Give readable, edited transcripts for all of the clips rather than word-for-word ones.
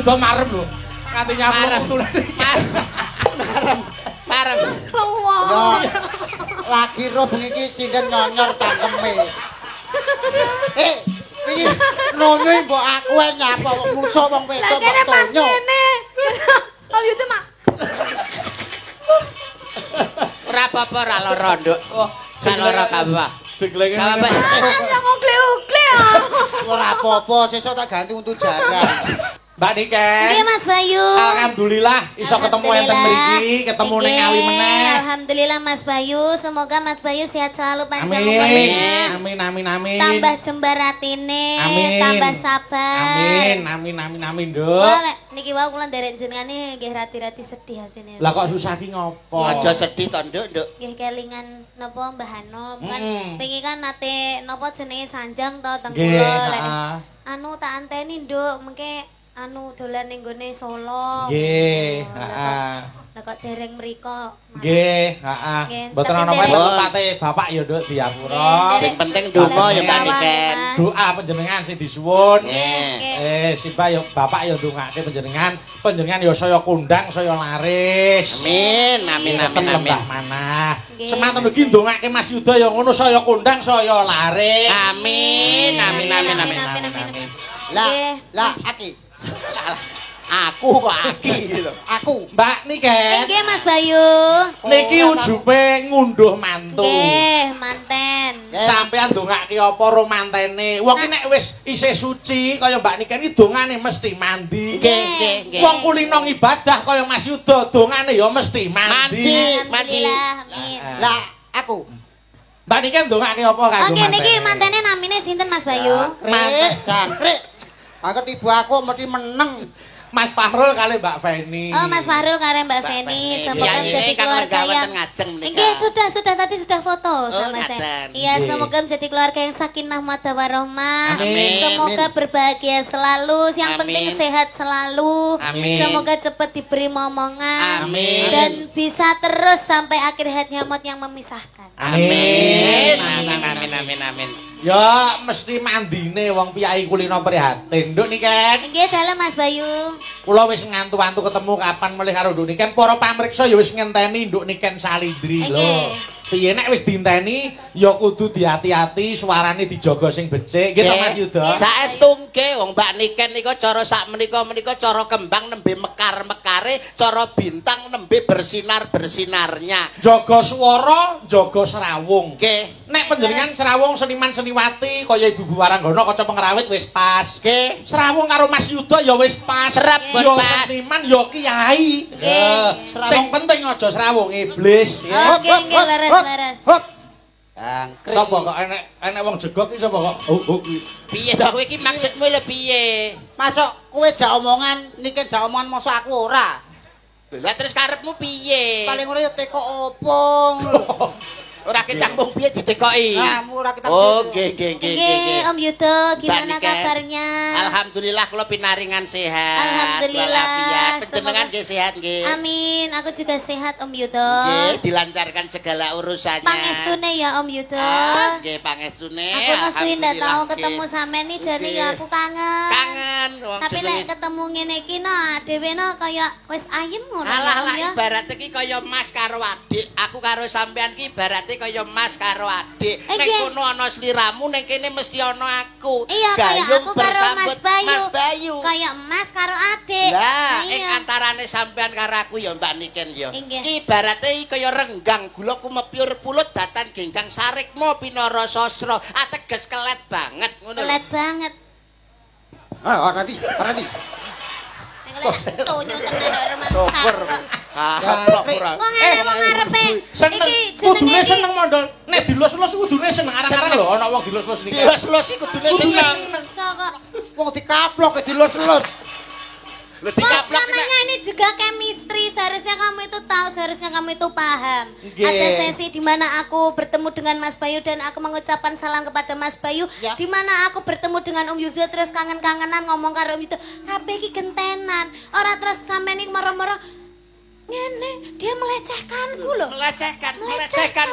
Yuda marem lho. Nganti nyamplung utulane. Marem. Lagi roh bengi iki sinden nyonyor tangkeme. Iki nonyoe mbok aku ae nyapa musuh wong wedok kok tonyo. Om Yuda mak. Ora apa-apa ora lara, Nduk. Salara apa? Jeglenge. Apa? Langsung ugle-ugle. Ora apa-apa, sesuk tak ganti untuk jarang. Mbak Niken. Nggih Mas Bayu. Alhamdulillah iso ketemu enten mriki, ketemu ning Ngawi meneh. Alhamdulillah Mas Bayu, semoga Mas Bayu sehat selalu panjang Amin. umurnya. Amin. Tambah jembar atine, Amin. tambah sabar. Amin, Nduk. Wah, lek niki wae kula nderek jenengane nggih rati-rati sedih asine. Lah kok susah ki ngopo? Aja sedih to, Nduk. Nggih kelingan napa Mbah Hanom kan Mm. wingi kan nate napa jenenge Sanjang to teng Nggih, kula lek heeh. anu tak anteni Nduk mengke anu dolan ning gone Solo. Nggih, Oh, heeh. Lah kok dereng mriko. Nggih, heeh. Nggih, Mboten tapi ana dereng- apa tate bapak ya Nduk diapura. Nggih, Sing penting donga ya Mbak Niken. Doa panjenengan sing disuwun. Nggih. Simbah ya bapak ya ndongake panjenengan ya saya kondang, saya laris. Amin. Lembah manah. Nggih. Semanten ugi ndongake Mas Yuda ya ngono saya kondang, saya laris. Amin. Lah, Aki. Aku kok aki lho. Aku. Mbak Niken. Nggih Mas Bayu. Niki ujupe ngunduh mantu. Nggih, manten. Sampeyan ndongake apa ro mantene? Wong ki nek wis isih suci kaya Mbak Niken iki dongane mesti mandi. Nggih. Wong kulino ibadah kaya Mas Yuda dongane ya mesti mandi. Alhamdulillah, amin. Lah, aku. Mbak Niken ndongake apa kanggo Oke, mantene? niki mantene namine sinten Mas Bayu? Krik, jangkrik. Aku tiba aku mesti meneng. Mas Fahrul kali Mbak Feni. Oh, Mas Fahrul karo Mbak Feni, semoga Ya, menjadi ini kan keluarga renggawetan yang ngajeng menika. Nggih, sudah tadi sudah foto sama ngaten. saya. Iya, Nggih. semoga menjadi keluarga yang sakinah mawaddah warahmah. Amin. Semoga berbahagia selalu, yang Amin. penting sehat selalu. Amin. Semoga cepat diberi momongan Amin. dan bisa terus sampai akhir hayat nyamot yang memisahkan. Amin. Amin. Ya mesti mandine wong piyai kulino prihatin. Nduk Niken. Nggih, dalem Mas Bayu. Kula wis ngantu-antu ketemu kapan melih karo Nduk Niken. Para pamriksa ya wis ngenteni Nduk Niken Salindri lho. Nggih. Piye nek wis dinteni ya kudu diati-ati, suarane dijaga sing becik. Nggih to Mas Yuda. Saestu nggih wong Mbak Niken nika cara sak menika cara kembang nembe mekar-mekare, cara bintang nembe bersinar-bersinarnya. Jaga swara, jaga serawung. Nggih. Nek panjenengan serawung seniman seniwati kaya Ibu Waranggana kaca pengrawit wis pas. Nggih. Serawung karo Mas Yuda ya wis pas. Serep, Ya pas. seniman ya kiai. Nggih. Sing penting aja serawung iblis. Oke, nggih, leres-leres. Hop. Jangkrik. Sapa kok enek wong jegok iki sapa kok? Piye to kowe iki maksudmu lho piye? Masuk kowe jak omongan, niki jak omongan mosok aku ora. Lah terus karepmu piye? Paling ora ya teko opong. Ora ketambung piye ditekoki. Nah, ora kita. Oh, nggih. Nggih, Om Yuda, gimana Mbak Niken. kabarnya? Alhamdulillah kula pinaringan sehat. Alhamdulillah. Walafiat. Panjenengan Semoga- nggih sehat nggih. Amin, aku juga sehat Om Yuda. Nggih, dilancarkan segala urusannya. Pangestune ya Om Yuda. Ah, nggih pangestune. Aku ngesuwi ndak tahu Alhamdulillah, ketemu nggih. sampean nih jadi Nggih. ya aku kangen. Kangen wong Tapi jenenge. lek ketemu ngene iki no, dhewe no kaya wis ayem ngono Alah ya, Om lah ya. ibarat iki kaya mas karo adik. Aku karo sampean ki ibarate kaya mas karo adik. Nek Nggih. kono ana sliramu ning kene mesti ana aku. Iya kaya Gayung aku karo bersambut Mas Bayu. Mas Bayu. Kaya Mas karo adik. Lah, ing Iya. antarane sampean karo aku ya Mbak Niken ya. Nggih. Ki ibarate kaya renggang gula kumepyur pulut datan genggang sarikmo pinara sasra. Ateges kelet banget ngono. lho. Kelet banget. Ora nanti. Kelet tonyo tenan rumah Sober. Pura-pura. Wong ngarepe Seneng. iki Kudune jenenge seneng mondol. Nek dilus-lus kudune seneng arang-arang lho ana wong dilus-lus niki. Dilus-lus iki kudune seneng. iso kok. Wong dikaplok dilus-lus. Lho Kok dikaplok namanya ini juga chemistry, seharusnya kamu itu tahu, seharusnya kamu itu paham. Nggih. Ada sesi di mana aku bertemu dengan Mas Bayu dan aku mengucapkan salam kepada Mas Bayu. Ya. Di mana aku bertemu dengan Om Yuda terus kangen-kangenan ngomong karo Om Yuda, kabeh iki gentenan. Ora terus sampean iki moro-moro ngene, dia melecehkanku loh. melecehkan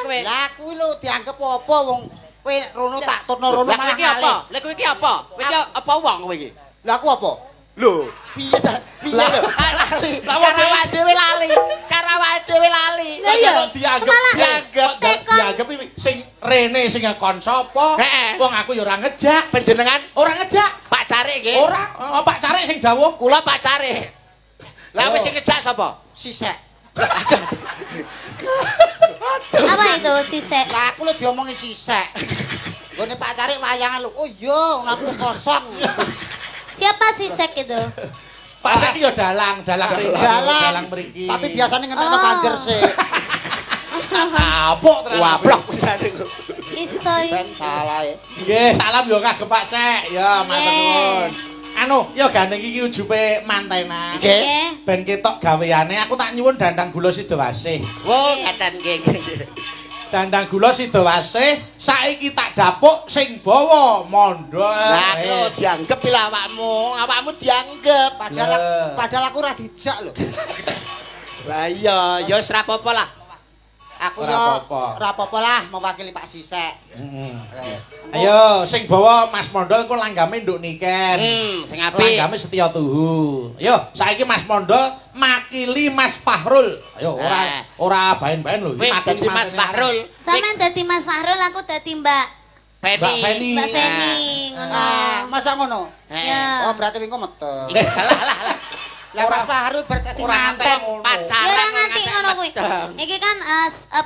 kowe. Lah kuwi lho dianggep apa wong kowe rono tak turno rono Lah malah iki apa? ngalih. Lah kowe iki apa? Kowe iki apa wong kowe iki? Lah aku apa? Lho, piye ta? Piye lho? Lali. Karo awake dhewe lali. Karo awake dhewe lali. Lah iya. Dianggep sing rene sing ngekon sapa? Wong aku ya ora ngejak. Panjenengan Ora ngejak. Pak Carik nggih. Ora, Pak Carik sing dawuh. Kula Pak Carik. Lah wis sing ngejak sapa? Sisek. Apa itu sisek? Lah aku lho diomongi sisek. Gone Pak Carik wayangan lho. Oh iya, aku kosong. Siapa sisek itu? Pak Sek ya dalang Dalang mriki. Tapi biasanya ngentekno banjir sih. Apok tenan. Wablok pisane. Iso. Ben salah ya. Nggih, salam yo kagem Pak Sek. Ya, matur nuwun. Anu, ya gandeng iki ujube mantenan. Nggih. Ben ketok gaweane, aku tak nyuwun dandang gula Sidowasih. Wo, katen nggih. Dandang gula Sidowasih saiki tak dapuk sing bawa mondol. Lah kok dianggep lho awakmu dianggep. Padahal aku ora dijak lho. Lah iya, ya wis ra apa-apa lah. Aku Ora yo apa-apa. ora apa-apa lah mewakili Pak Sisek. Ayo, sing bawa Mas Mondol ku langgame nduk niken. Sing apik. Langgame Setya Tuhu. Ayo, saiki Mas Mondol makili Mas Fahrul. Ayo, ora baen-baen lho. Kowe dadi Mas Fahrul. Sampeyan dadi Mas Fahrul, aku dadi Mbak Feni. Mbak Feni ngono. Masa ngono? Ya. Oh, berarti wingi metu. Lah. Lah Mas Fahrul berarti manten. Ya Pacaran ora nganti ngono kuwi. Iki kan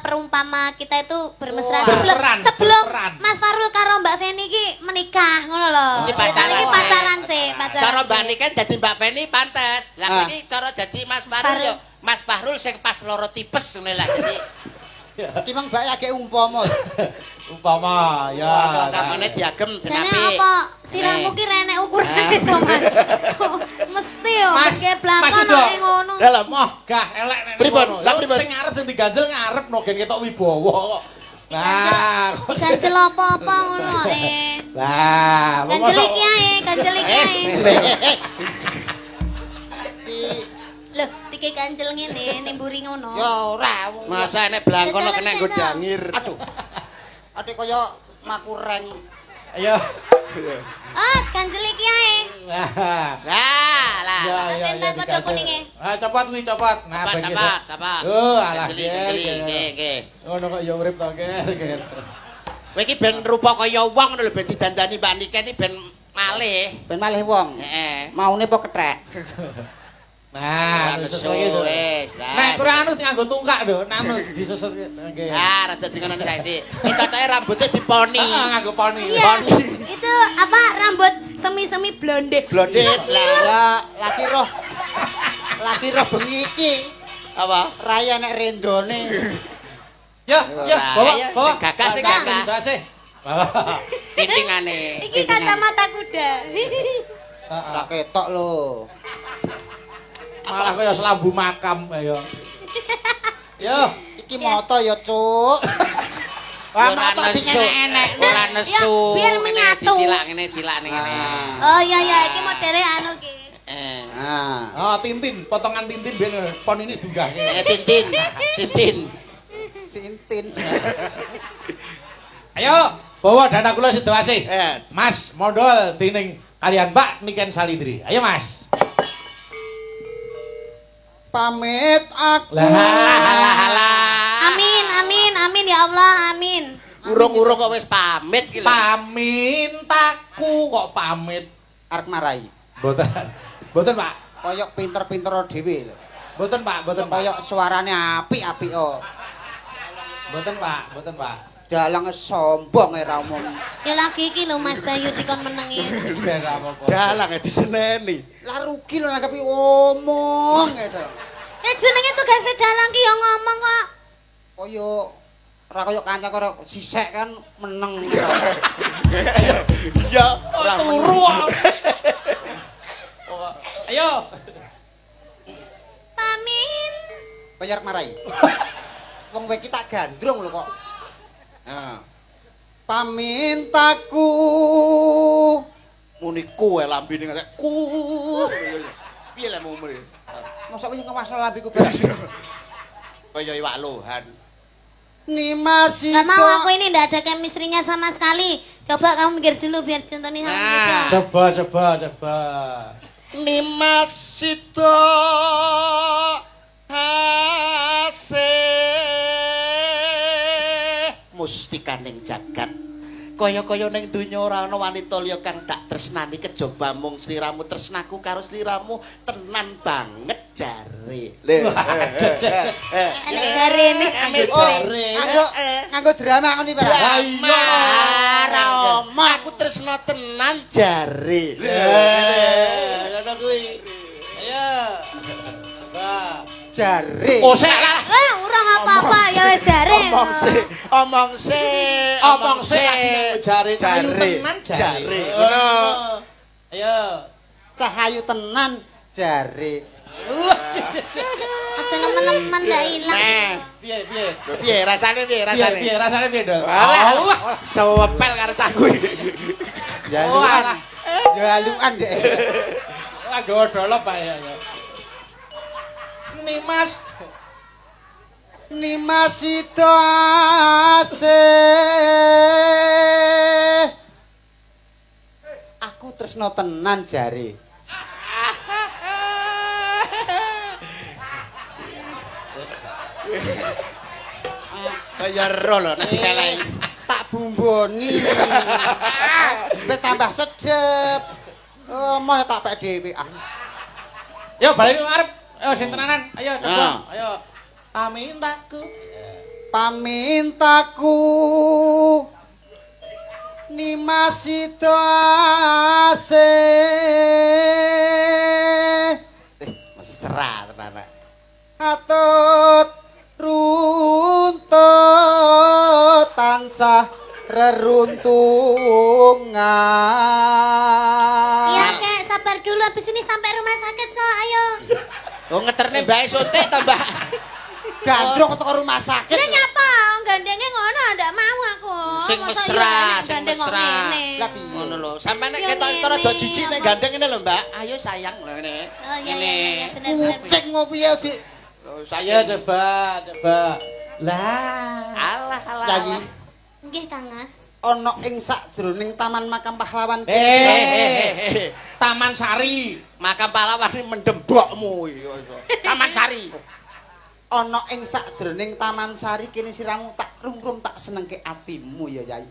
perumpama kita itu bermesra berperan, sebelum berperan. Mas Farul karo Mbak Feni iki menikah ngono lho. Iki pacaran. Iki pacaran sih, pacaran. Cara sih. Mbak Niken dadi Mbak Feni pantes. Lah iki cara dadi Mas Fahrul yo Mas Fahrul sing pas loro tipes ngene lah dadi. Ki mang mbak agek umpama. Umpama ya. Samane diagem Jane denapi. apa sirahmu ki renek ukurane to Mas. Mesti yo Mas, pakai belakang Mas Ido. nek ngono. Lah Moh, gah elek nek. Pripun? ngono. Lah Lho, pripun? Sing ngarep sing diganjel ngarep no gen ketok wibawa kok. Nah, Diganjel apa-apa ngono lah, Ganjel iki ae, ganjel iki ae. Loh, dike ganjel ngene nimburi ngono. Ya ora. Masa enek blangkono kena nggo diangir. Aduh. Adik kaya makureng. Ayo. Oh, ganjel iki ae. Lah. Lah. Ya, Tempat padha kuninge. Copot kuwi copot. Nah, Cepat, ben gitu. cepat, cepat. Oh, alah. Jeli, nggih. Ngono kok ya urip to, Ger. Kowe iki ben rupa kaya wong ngono lho ben didandani Mbak Niken iki ben malih. Ben malih wong. Heeh. Maune apa kethek? Nah, susul lagi lho. wis. Nek kurang anu nganggo tungkak lho, nanu disusul nggih. Ah, rada dingono saiki. Kita rambutnya diponi. Heeh, nganggo poni. Iya. Itu apa rambut semi-semi blonde. Blondet lah. Ya lagi roh bengi iki. Apa? Raya nek rendone. Ya, bawa. Sing gagah, sing gagah. Sih. Bawa. Titingane. Iki kacamata kuda. Ora ketok lho. Malah kaya selambu makam ayo. Yo, Iki moto ya, Cuk. Wah, Ora moto nesu. dingenek-enek. Ora nesu. Ya, biar menyatu. Disilak ngene, silak ngene. Oh iya iya iki modele anu ki. Nah, oh Tintin, potongan Tintin ben pon ini dunggahke. Tintin. Tintin. Ayo, bawa dana kula Sidowasih. Eh. Mas Mondol dening kalian Mbak Niken Salidri. Ayo, Mas. Pamit aku. Amin ya Allah, amin. Urung-urung kok wis pamit ki lho. Pamintaku kok pamit. Arep marai. Mboten. Mboten, Pak. Koyok pinter-pinter dhewe lho. Mboten, Pak. Mboten, Pak. Koyok suarane apik-apik oh. Mboten, Pak. Mboten, Pak. Dalang sombong ora umum. Ya lagi iki lho Mas Bayu dikon menengi. Ora apa-apa. Dalang diseneni. Lah rugi lho nanggapi omong gitu. Ya jenenge tugas dalang ki yo ngomong kok. Koyo ora koyo kanca karo sisek kan meneng. Ya, Ora turu. Ayo. Pamin. Bayar marai. Wong kowe iki tak gandrung lho kok. Nah. Pamintaku muni kowe lambene ngene ku. Piye lah mau mrene? mosok kowe ngewasno lambiku beres. Kaya iwak lohan. Ni masih Gak mau aku ini ndak ada chemistry-nya sama sekali. Coba kamu mikir dulu biar contohnya sama gitu. Coba. Nimasito hase mustikaning jagat kaya-kaya ning donya ora ana wanita liya kang tak tresnani kejaba mung sliramu tresnaku karo sliramu tenan banget jare. Enek jarene. Nganggo drama ngono iki, Pak. Iya, ora omah aku tresna tenan jare. Ngono kuwi. Ayo. Jare. Oh, sik lah. Urang apa-apa ya wis jare. Omong sik. Jare. Jare. Jare. Ayo. Cahayu tenan jare. Aja nemen-nemen ndak ilang. Piye? Piye rasane piye rasane? Piye rasane piye, Dok? Alah, sewepel karo cahku. Jaluan. Jaluan dek. Gawa dolop ae. Nimas itu ase. Aku tresno tenan jare. Kaya ro lho nek kelek. Tak bumboni. Wis tambah sedep. Moh tak pek dhewe. Yo balik ngarep. Ayo sing tenanan. Ayo coba. Ayo. Pamintaku. Nimas itu ase. Mesra tenan. Atut runtut tansah reruntungan. Iya, Kek, sabar dulu habis ini sampai rumah sakit kok. Ayo. Oh ngeterne mbae suntik to, Mbak. Gandrung ke rumah sakit. Lah nyapa? Gandenge ngono ndak mau aku. Sing Masa mesra, iya, sing gandeng kok mesra. ngene. Lah piye? Ngono lho. Sampeyan nek Yo, ketok ngene, rada jijik nek apa? gandeng ngene lho, Mbak. Ayo sayang lho ngene. Oh iya Ngene. iya bener. Kucing ngopo piye, Dik? Lho Ayo saya coba. Lah. alah. Yayi, Nggih, Kang Mas. ana ing sakjroning Taman Makam Pahlawan. Taman Sari. Makam pahlawan ini mendembokmu iki. Taman Sari. Ana ing sakjroning Taman Sari kene siramu tak rungrum tak senengke atimu ya, Yayi.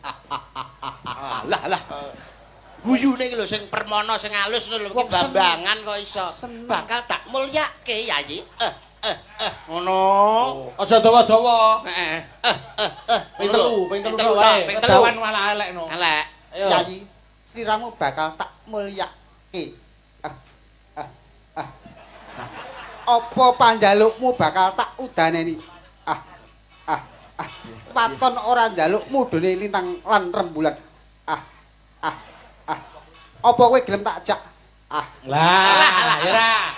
Lah. Guyune iki lho sing permana sing alus lho iki Wong bambangan kok iso. seneng. Bakal tak mulyake Yayi. Ngono. Aja dawa-dawa. Ping telu wae. Ping telu. Kedawan malah elek no. Elek. Ayo. Yayi, sliramu bakal tak mulyake. Apa panjalukmu bakal tak udaneni? Paton ora njalukmu dene lintang lan rembulan. Apa kowe gelem tak jak? Lah, ora.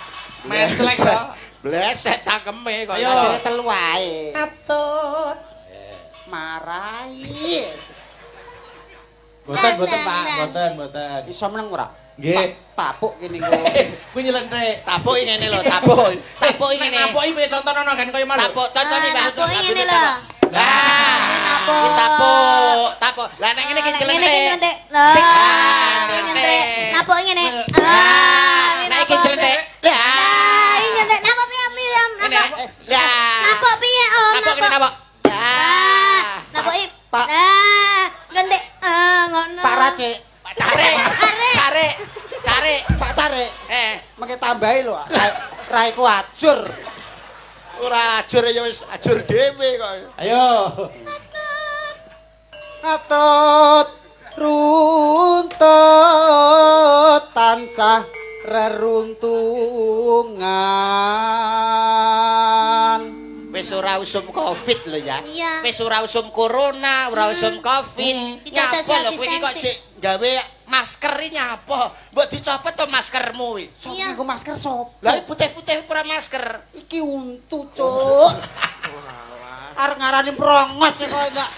Meslek kok. Blesek cangkeme kok Ayo. iso. Jare telu wae. Atut. Marai. Boten, Pak. Boten. Iso meneng ora? Nggih. Tapuk kene kok. Kuwi nyelentrek. Tapuki ngene lho, tapuk. Tapuki Nek ngene. napuki piye contohno kan kaya malu. Tapuk contone Mbak. Napuki ngene lho. Nah, tapuk. Lah nek ngene ki Ngene jelentek. iki nyentek. Lah, Ah, nyentek. Napuk ngene. Nek iki jelentek. Lah, Iki nyentek napuk piye? ngene. Napuk. Lah. Napuk piye, Om? Napuk ngene napuk. Ah, napuk iki. Pak. Nah, nyentek. Ngono. Pak Racik, Pak Care. Pak Cari. Mengke tambahi lho. Raiku ajur. Ora ajur ya wis ajur dhewe kok. Ayo. Atut runtut tansah reruntungan. Wis ora usum Covid lho ya. Iya. Wis ora usum corona, ora usum Covid. Tidak Nyapa social lho kowe iki kok distancing. cek gawe masker iki nyapa? Mbok dicopot to maskermu iki. Sok Iya. nggo masker sop. Lah putih-putih ora masker. Iki untu, Cuk. Arep ngarani prongos kok enggak.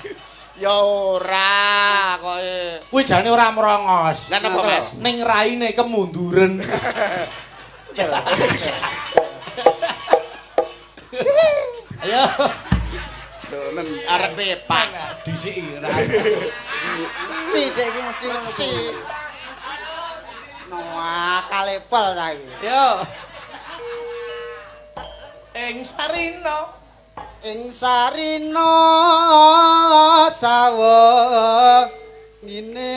Ya ora kowe. Kuwi jane ora merongos. Lah napa, Mas? Ning raine kemunduran. Ayo. Lho nen arep pepak. Disiki ora. Mesti dek iki mesti. Noah kalepel saiki. Yo. Ing Sarina. Ing Sarina sawo ngene.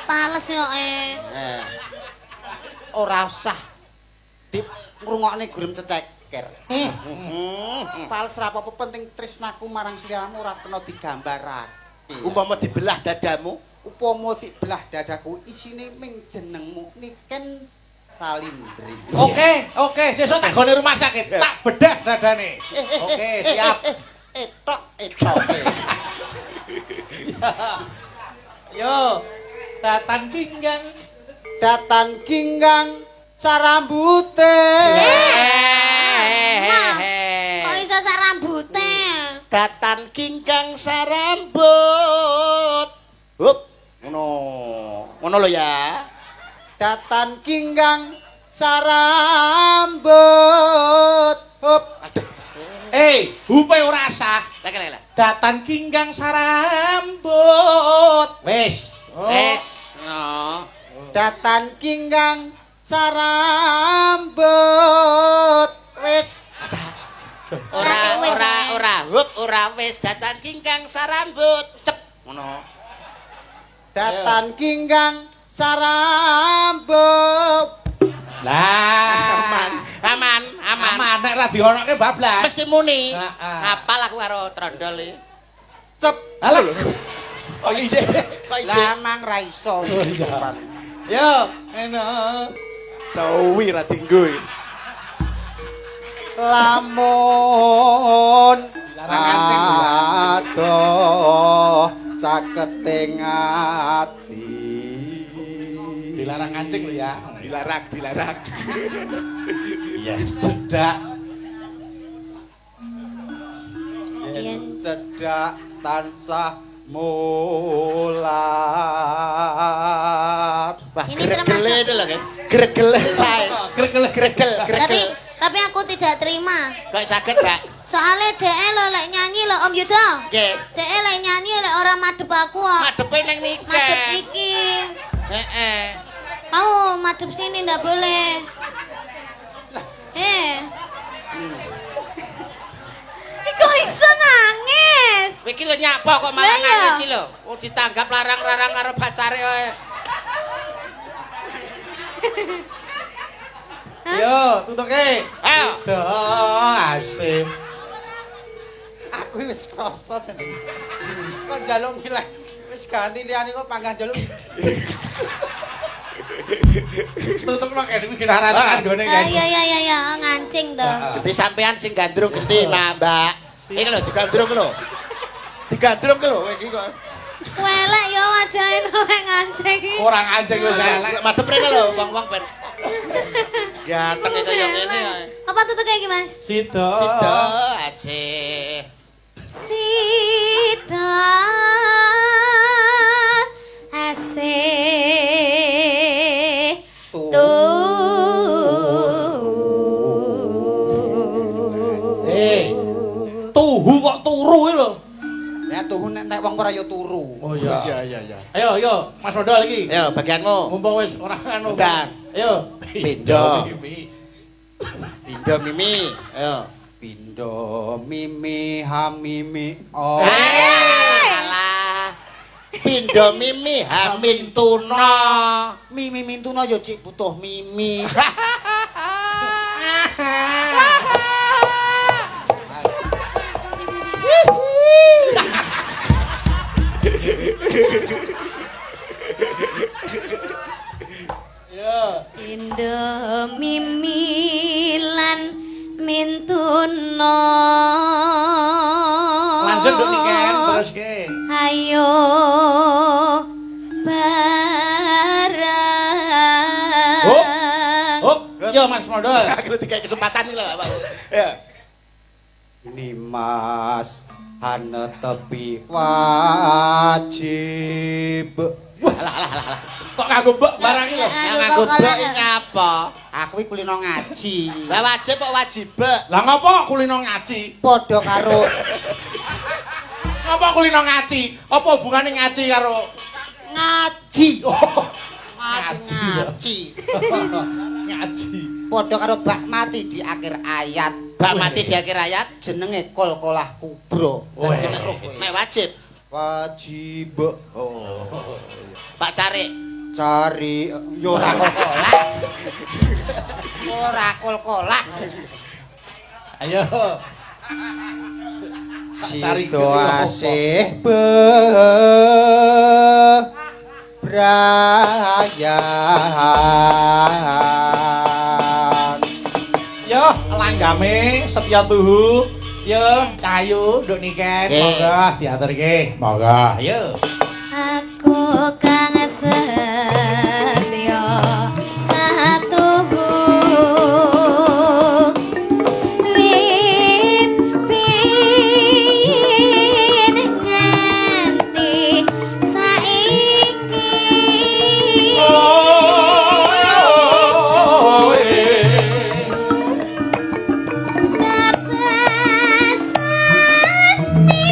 Pales yo Ora usah di ngrungokne gurem ceceker. Fals ra apa-apa penting tresnaku marang sliramu ora kena digambarake. Umpama dibelah dadamu, Upama dibelah dadaku isine ming jenengmu Niken Salindri. Oke, sesuk tak gone rumah sakit. Tak bedah dadane. Oke, siap. Etok. Yo. Datan pinggang. Datan ginggang sarambute. Kok iso sak rambute? datan kingkang sarambut. Hup, ngono lho ya. Datan kingkang sarambut. Hup. Aduh. Hupe ora sah. Lha. Datan kingkang sarambut. Wis. Wis, no. Datan kingkang sarambut. Wis. Ora. Hup, ora wis datan kingkang sarambut. Cep, ngono. Datan kingkang sarambut. Lah, Aman. nek ra dionoke bablas. Mesti muni. Heeh. Apal aku karo trondol iki. Cep. Halo. Kok ijek? Lah mang ra iso. Yo, enak. Sawi ra dinggo. Lamun Dilarang caketing ati. Dilarang kancing lho ya. Dilarang. Iya, cedak. Yen cedak tansah mulat. Wah, Ini gregele termasuk- itu lho, kan. Gregele sae. Gregel. Tapi aku tidak terima. Kok saged, Mbak? Soalnya DE lo lek nyanyi lo Om Yuda. Nggih. DE lek nyanyi lek ora madhep aku kok. Madepe ning Madhep niken. iki. Heeh. Mau madhep sini ndak boleh. Iku iso nangis. Kowe iki lho nyapa kok malah Lah iya. nangis lho. Oh ditanggap larang-larang karo pacare kowe. Yo, tutuke. Ayo. Asik. Aku wis krasa jeneng. Kok njaluk milih wis ganti liyane kok panggang njaluk. Tutuk nang kene iki gararan kanggone kan. Ya, ngancing to. Gede sampean sing gandrung gede, Mbak. Iki lho digandrung lho. Digandrung lho iki kok. Welek yo wajahe lek ngancing. Ora ngancing wis elek. Madhep rene lho wong-wong ben. Ganteng kaya ngene. Apa tutuke iki, Mas? Sida. Sida asih. Sita asih Tuhu kok turu iki lho. Ya tuhu nek wong ora ya turu. Oh iya. Iya. Ayo, Mas Modal iki. Ayo bagianmu. Mumpung wis ora anu. Ndang. Ayo. Pindho. Pindho Mimi. Ayo. Pindo mimi hamimi oh. Alah. Pindho Mimi Hamin Tuna. Mimi mintuna ya cik butuh mimi. Yo. Indo mimilan mintuna. Lanjut dong niken terus ke. Ayo bareng. Hop. Yo Mas Modal. Aku dikai kesempatan iki lho, Pak. Ya. Nimas hane tepi wajib. Alah. Kok kanggo mbok barang iki lho. Yang nganggo bek iki apa? Aku iki kulino ngaji. Lah wajib kok wajib. Lah ngopo kulino ngaji? Padha karo Ngopo kulino ngaji? Apa hubungane ngaji karo ngaji. Oh, Ngaji. ngaji. Padha karo bak mati di akhir ayat. Bak mati di akhir ayat Jenenge Qalqalah Kubra. Weh. nek wajib. Wajib. Oh. Pak Carik. Cari yo ora Qalqalah. Ora Qalqalah. Ayo. Sido asih bebrayan. Yo, langgame setya tuhu. Yo, cahayu nduk niken. Monggo diaturke. Monggo, ayo. Aku kang setya satuhu wit biyen nganti saiki babasane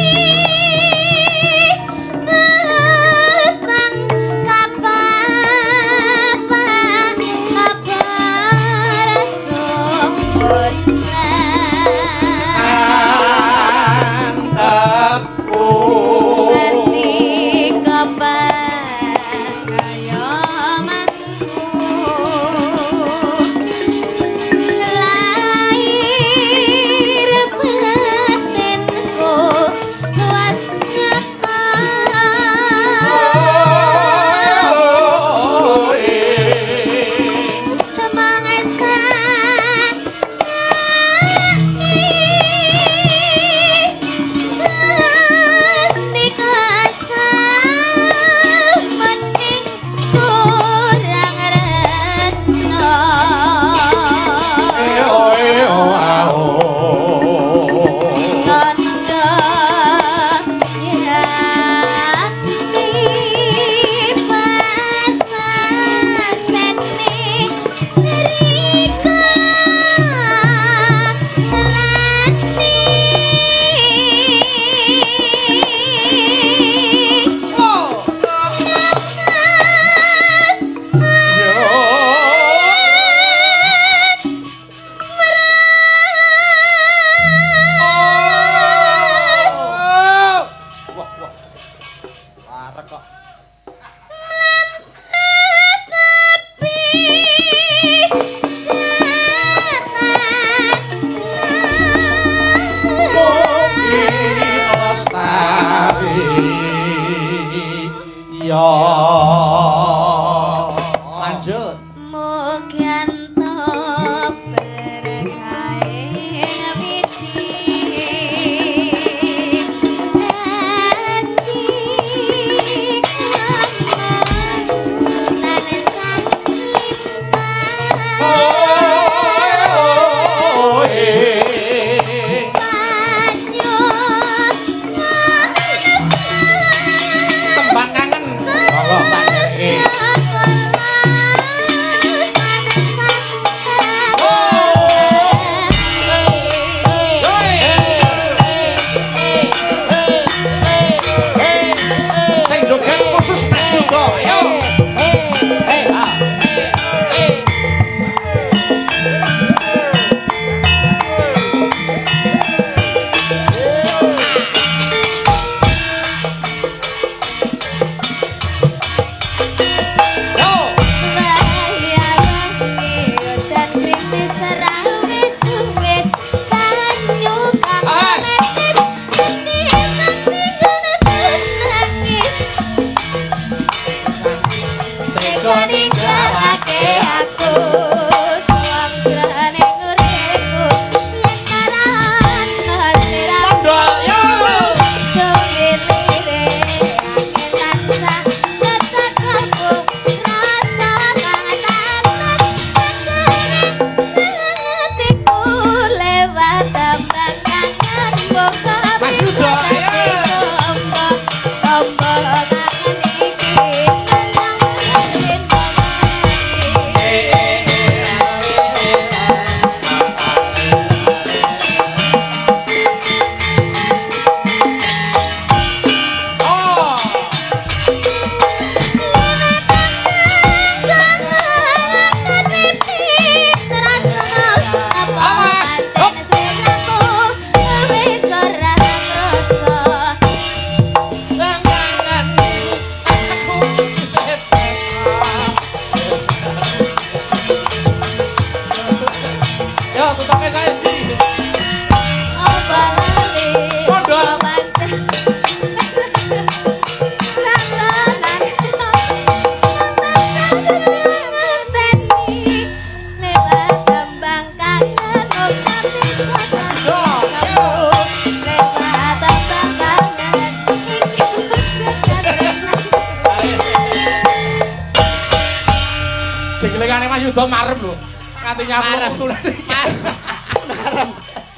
rada marem lho. Nganti Marem. nyamuk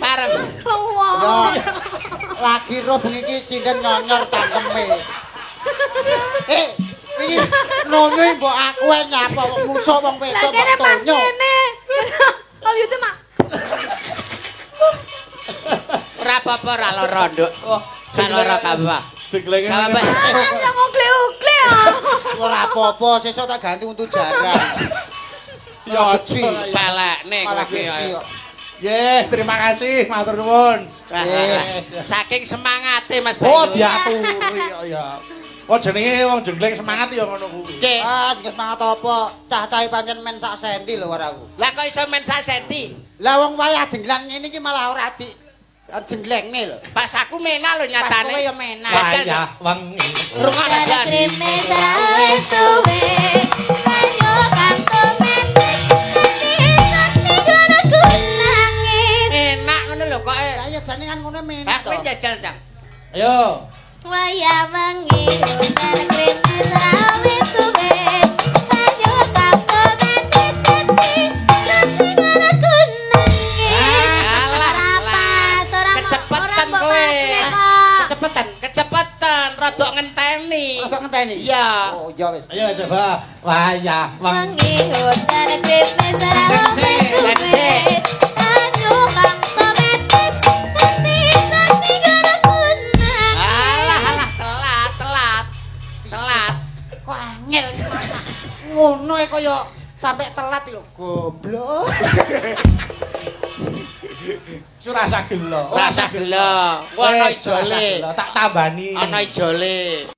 Marem. Wah. Ya, lagi ro bengi iki sinden nyonyor cangkeme. Iki nonyoy mbok aku ae nyapa musuh wong Lah wedok kene kok pas tonyo. kene. Om Yuda mak. Ora apa-apa ora lara, Nduk. Lara apa? Jeglenge. Apa? Langsung ugle-ugle ya. Ora apa-apa, sesuk tak ganti untuk jaran. Ya Gede. Pelekne Malah kowe iki. gede kok. Nggih, terima kasih, matur nuwun. Saking semangate Mas Oh, Bayu. diaturi kok ya. Oh, jenenge wong jengleng semangat ya ngono kuwi. Nggih. Ah, nggih semangat apa? Cah-cahe pancen men sak senti lho karo aku. Lah kok iso men sak senti? Lah wong wayah jenglang ngene iki malah ora di jenglengne lho. Pas aku mena lho Pas kowe nyatane. ya menak. Wayah wengi. Rungokno Ada Jan. krime sawe suwe. Banyu kantongan. Tinggal aku nangis. Enak ngono lho kok. Lah ya jane kan ngono Lah menak to. kowe jajal, Cang. Ayo. Waya wengi ada krime sawe suwe. Banyu kantongan. Tinggal aku nangis. Alah, Rapas, ora kecepetan mbok kowe. pasne kok. Cepetan. Kecepetan, rada ngenteni. Rada ngenteni. Iya. Oh, ya wis. Ayo coba. Wayah wengi. Wengi ada krime sawe suwe. Banyu kantongan. Tinggal aku nangis. Alah, telat. Kok angel. Ngono e kaya sampe telat lho goblok. Rasa gelo. Rasa gelo. Ono ijole. Tak tambani. Ana ijole.